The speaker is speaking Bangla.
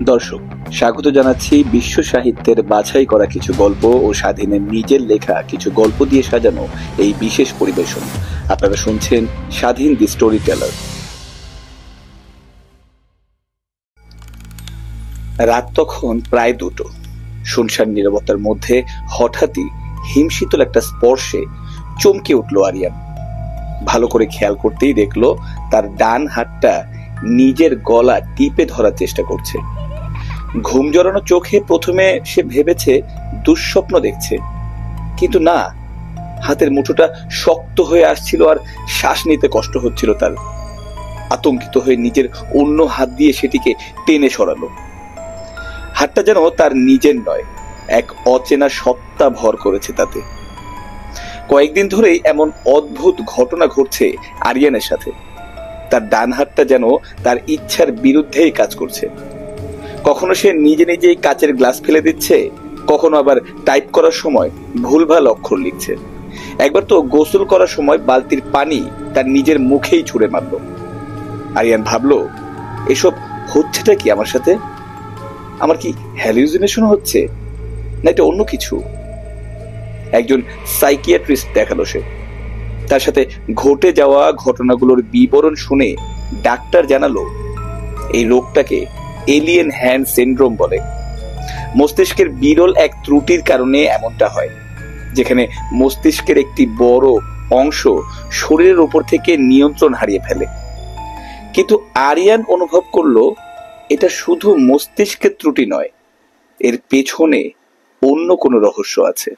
দর্শক, স্বাগত জানাচ্ছি বিশ্ব সাহিত্যের বাছাই করা কিছু গল্প ও স্বাধীনের নিজের লেখা কিছু গল্প দিয়ে সাজানো এই বিশেষ পরিবেশন। আপনারা শুনছেন স্বাধীন দি স্টোরি টেলার। রাত তখন প্রায় 2টো। শুনশান নীরবতার মধ্যে হঠাৎই হিমশীতল একটা স্পর্শে চমকে উঠল আরিয়ান। ভালো করে খেয়াল করতেই দেখলো তার ডান হাতটা নিজের গলা টিপে ধরার চেষ্টা করছে। ঘুম জড়ানো চোখে প্রথমে সে ভেবেছে দুঃস্বপ্ন দেখছে, কিন্তু না, হাতের মুঠোটা শক্ত হয়ে আসছিল আর শ্বাস নিতে কষ্ট হচ্ছিল তার। আতঙ্কিত হয়ে নিজের অন্য হাত দিয়ে সেটিকে টেনে সরালো। হাতটা যেন তার নিজের নয়, এক অচেনা সত্তা ভর করেছে তাতে। কয়েকদিন ধরেই এমন অদ্ভুত ঘটনা ঘটছে আরিয়ানের সাথে। তার ডান হাতটা যেন তার ইচ্ছার বিরুদ্ধেই কাজ করছে। কখনো সে নিজে নিজেই কাচের গ্লাস ফেলে দিচ্ছে, কখনো আবার টাইপ করার সময় ভুলভাল অক্ষর লিখছে। একবার তো গোসল করার সময় বালতির পানি তার নিজের মুখেই ছুঁড়ে মারল। আরিয়ান ভাবলো, এসব হচ্ছেটা কি আমার সাথে? আমার কি হ্যালুসিনেশন হচ্ছে, না এটা অন্য কিছু? একজন সাইকিয়াট্রিস্ট দেখালো সে। তার সাথে ঘটে যাওয়া ঘটনাগুলোর বিবরণ শুনে ডাক্তার জানালো, এই রোগটাকে এলিয়েন হ্যান্ড সিনড্রোম বলে। মস্তিষ্কের বিরল এক ত্রুটির কারণে এমনটা হয়, যেখানে মস্তিষ্কের একটি বড় অংশ শরীরের উপর থেকে নিয়ন্ত্রণ হারিয়ে ফেলে। কিন্তু আরিয়ান অনুভব করলো, এটা শুধু মস্তিষ্কের ত্রুটি নয়, এর পেছনে অন্য কোনো রহস্য আছে।